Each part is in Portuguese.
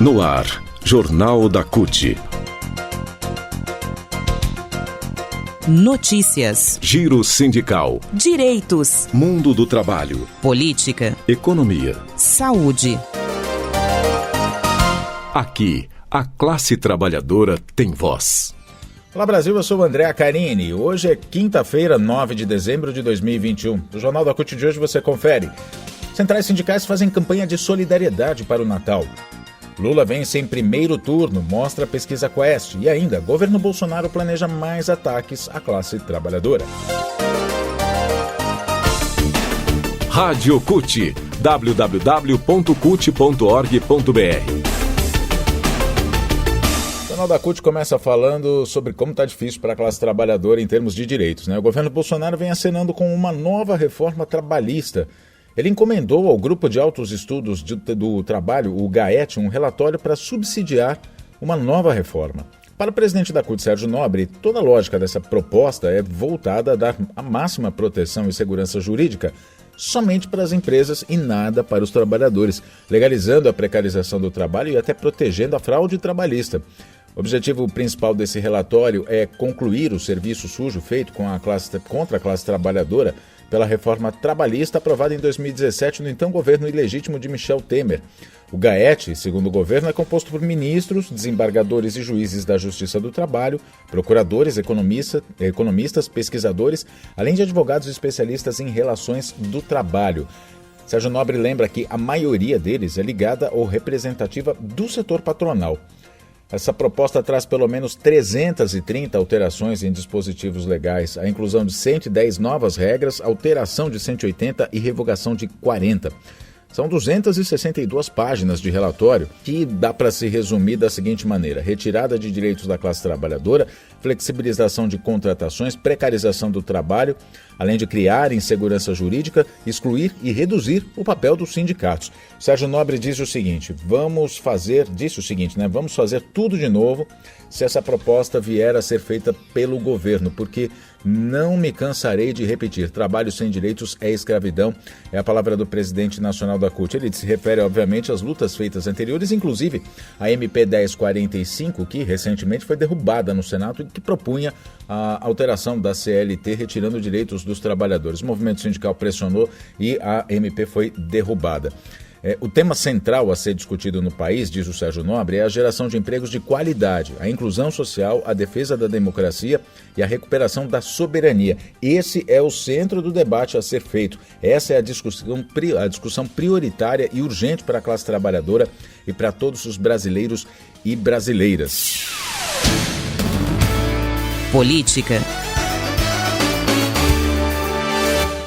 No ar, Jornal da CUT. Notícias, Giro sindical, direitos, mundo do trabalho, política, economia, saúde. Aqui, a classe trabalhadora tem voz. Olá Brasil, eu sou o André Acarini. Hoje é quinta-feira, 9 de dezembro de 2021. No Jornal da CUT de hoje você confere. Centrais sindicais fazem campanha de solidariedade para o Natal. Lula vence em primeiro turno, mostra a pesquisa Quest. E ainda, governo Bolsonaro planeja mais ataques à classe trabalhadora. Rádio CUT, www.cut.org.br. O Jornal da CUT começa falando sobre como está difícil para a classe trabalhadora em termos de direitos, né? O governo Bolsonaro vem acenando com uma nova reforma trabalhista. Ele encomendou ao Grupo de Altos Estudos do Trabalho, o GAET, um relatório para subsidiar uma nova reforma. Para o presidente da CUT, Sérgio Nobre, toda a lógica dessa proposta é voltada a dar a máxima proteção e segurança jurídica somente para as empresas e nada para os trabalhadores, legalizando a precarização do trabalho e até protegendo a fraude trabalhista. O objetivo principal desse relatório é concluir o serviço sujo feito contra a classe trabalhadora pela reforma trabalhista aprovada em 2017 no então governo ilegítimo de Michel Temer. O GAET, segundo o governo, é composto por ministros, desembargadores e juízes da Justiça do Trabalho, procuradores, economistas, pesquisadores, além de advogados especialistas em relações do trabalho. Sérgio Nobre lembra que a maioria deles é ligada ou representativa do setor patronal. Essa proposta traz pelo menos 330 alterações em dispositivos legais, a inclusão de 110 novas regras, alteração de 180 e revogação de 40. São 262 páginas de relatório que dá para se resumir da seguinte maneira: retirada de direitos da classe trabalhadora, flexibilização de contratações, precarização do trabalho, além de criar insegurança jurídica, excluir e reduzir o papel dos sindicatos. Sérgio Nobre disse o seguinte: vamos fazer tudo de novo se essa proposta vier a ser feita pelo governo, porque não me cansarei de repetir, trabalho sem direitos é escravidão, é a palavra do presidente nacional da CUT. Ele se refere, obviamente, às lutas feitas anteriores, inclusive a MP 1045, que recentemente foi derrubada no Senado e que propunha a alteração da CLT, retirando direitos dos trabalhadores. O movimento sindical pressionou e a MP foi derrubada. O tema central a ser discutido no país, diz o Sérgio Nobre, é a geração de empregos de qualidade, a inclusão social, a defesa da democracia e a recuperação da soberania. Esse é o centro do debate a ser feito. Essa é a discussão prioritária e urgente para a classe trabalhadora e para todos os brasileiros e brasileiras. Política.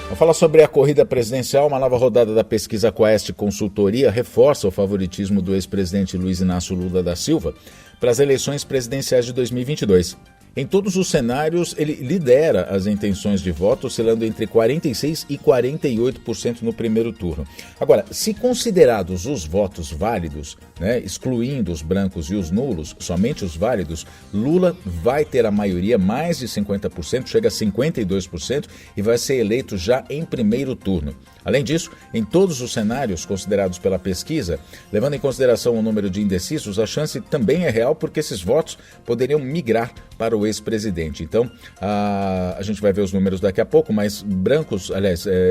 Vamos falar sobre a corrida presidencial. Uma nova rodada da pesquisa Quest Consultoria reforça o favoritismo do ex-presidente Luiz Inácio Lula da Silva para as eleições presidenciais de 2022. Em todos os cenários, ele lidera as intenções de voto, oscilando entre 46% e 48% no primeiro turno. Agora, se considerados os votos válidos, excluindo os brancos e os nulos, somente os válidos, Lula vai ter a maioria, mais de 50%, chega a 52%, e vai ser eleito já em primeiro turno. Além disso, em todos os cenários considerados pela pesquisa, levando em consideração o número de indecisos, a chance também é real porque esses votos poderiam migrar para o ex-presidente. Então, a gente vai ver os números daqui a pouco, mas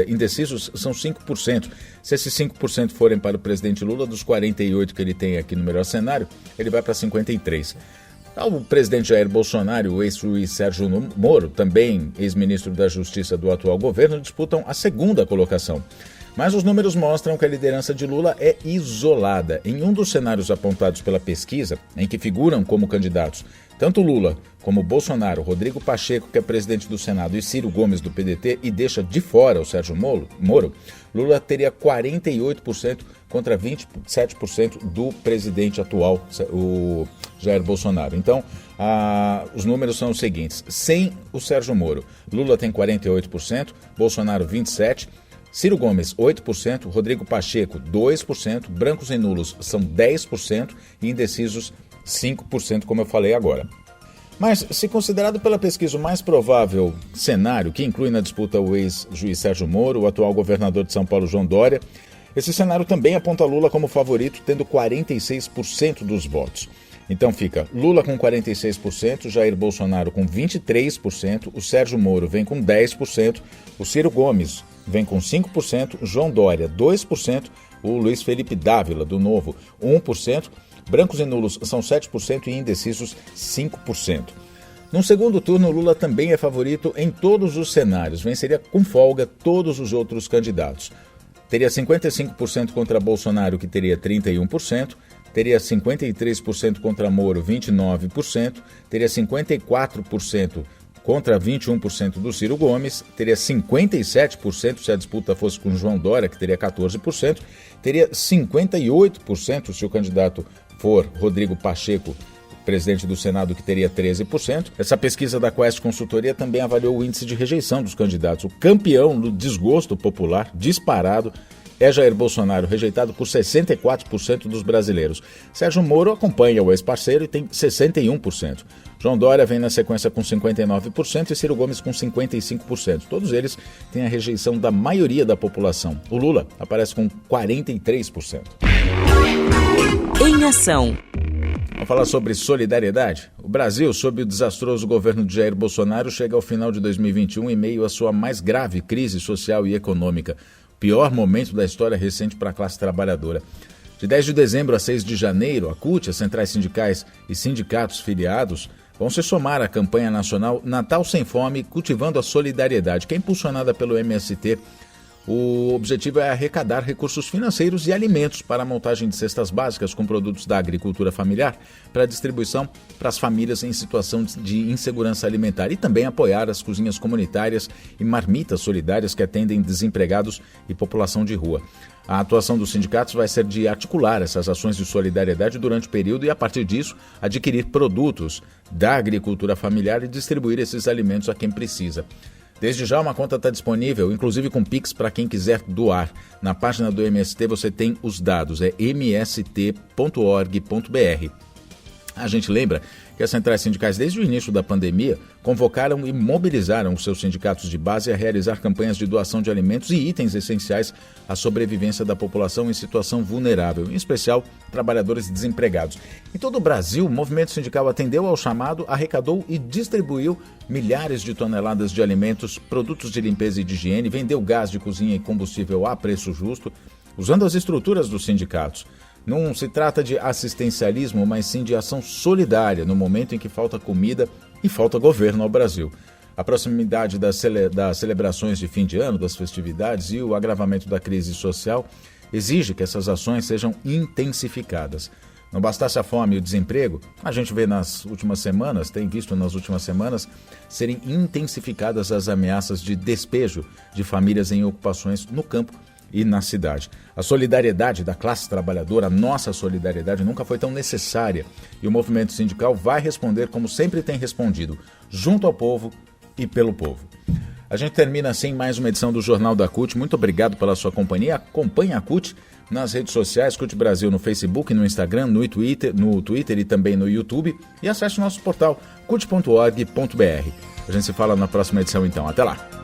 indecisos são 5%. Se esses 5% forem para o presidente Lula, dos 48% que ele tem aqui no melhor cenário, ele vai para 53%. O presidente Jair Bolsonaro e o ex-juiz Sérgio Moro, também ex-ministro da Justiça do atual governo, disputam a segunda colocação. Mas os números mostram que a liderança de Lula é isolada. Em um dos cenários apontados pela pesquisa, em que figuram como candidatos tanto Lula como Bolsonaro, Rodrigo Pacheco, que é presidente do Senado, e Ciro Gomes, do PDT, e deixa de fora o Sérgio Moro, Lula teria 48% contra 27% do presidente atual, o Jair Bolsonaro. Então, os números são os seguintes: sem o Sérgio Moro, Lula tem 48%, Bolsonaro 27%, Ciro Gomes, 8%, Rodrigo Pacheco, 2%, brancos e nulos são 10% e indecisos 5%, como eu falei agora. Mas, se considerado pela pesquisa o mais provável cenário, que inclui na disputa o ex-juiz Sérgio Moro, o atual governador de São Paulo, João Dória, Esse cenário também aponta Lula como favorito, tendo 46% dos votos. Então fica Lula com 46%, Jair Bolsonaro com 23%, o Sérgio Moro vem com 10%, o Ciro Gomes vem com 5%, João Dória 2%, o Luiz Felipe Dávila, do Novo, 1%, brancos e nulos são 7% e indecisos 5%. No segundo turno, Lula também é favorito em todos os cenários, venceria com folga todos os outros candidatos. Teria 55% contra Bolsonaro, que teria 31%, teria 53% contra Moro, 29%, teria 54% contra 21% do Ciro Gomes, teria 57% se a disputa fosse com João Dória, que teria 14%, teria 58% se o candidato for Rodrigo Pacheco, presidente do Senado, que teria 13%. Essa pesquisa da Quest Consultoria também avaliou o índice de rejeição dos candidatos. O campeão do desgosto popular, disparado, é Jair Bolsonaro, rejeitado por 64% dos brasileiros. Sérgio Moro acompanha o ex-parceiro e tem 61%. João Dória vem na sequência com 59% e Ciro Gomes com 55%. Todos eles têm a rejeição da maioria da população. O Lula aparece com 43%. Em ação. Vamos falar sobre solidariedade? O Brasil, sob o desastroso governo de Jair Bolsonaro, chega ao final de 2021 em meio à sua mais grave crise social e econômica. Pior momento da história recente para a classe trabalhadora. De 10 de dezembro a 6 de janeiro, a CUT, as centrais sindicais e sindicatos filiados, vão se somar à campanha nacional Natal Sem Fome, cultivando a solidariedade, que é impulsionada pelo MST. O objetivo é arrecadar recursos financeiros e alimentos para a montagem de cestas básicas com produtos da agricultura familiar para distribuição para as famílias em situação de insegurança alimentar e também apoiar as cozinhas comunitárias e marmitas solidárias que atendem desempregados e população de rua. A atuação dos sindicatos vai ser de articular essas ações de solidariedade durante o período e, a partir disso, adquirir produtos da agricultura familiar e distribuir esses alimentos a quem precisa. Desde já uma conta está disponível, inclusive com Pix para quem quiser doar. Na página do MST você tem os dados, é mst.org.br. A gente lembra que as centrais sindicais, desde o início da pandemia, convocaram e mobilizaram os seus sindicatos de base a realizar campanhas de doação de alimentos e itens essenciais à sobrevivência da população em situação vulnerável, em especial trabalhadores desempregados. Em todo o Brasil, o movimento sindical atendeu ao chamado, arrecadou e distribuiu milhares de toneladas de alimentos, produtos de limpeza e de higiene, vendeu gás de cozinha e combustível a preço justo, usando as estruturas dos sindicatos. Não se trata de assistencialismo, mas sim de ação solidária no momento em que falta comida e falta governo ao Brasil. A proximidade das celebrações de fim de ano, das festividades e o agravamento da crise social exige que essas ações sejam intensificadas. Não bastasse a fome e o desemprego, a gente vê nas últimas semanas, tem visto nas últimas semanas, serem intensificadas as ameaças de despejo de famílias em ocupações no campo e na cidade. A solidariedade da classe trabalhadora, a nossa solidariedade, nunca foi tão necessária e o movimento sindical vai responder como sempre tem respondido, junto ao povo e pelo povo. A gente termina assim mais uma edição do Jornal da CUT. Muito obrigado pela sua companhia. Acompanhe a CUT nas redes sociais, CUT Brasil no Facebook, no Instagram, no Twitter e também no YouTube. E acesse o nosso portal cut.org.br. A gente se fala na próxima edição então. Até lá!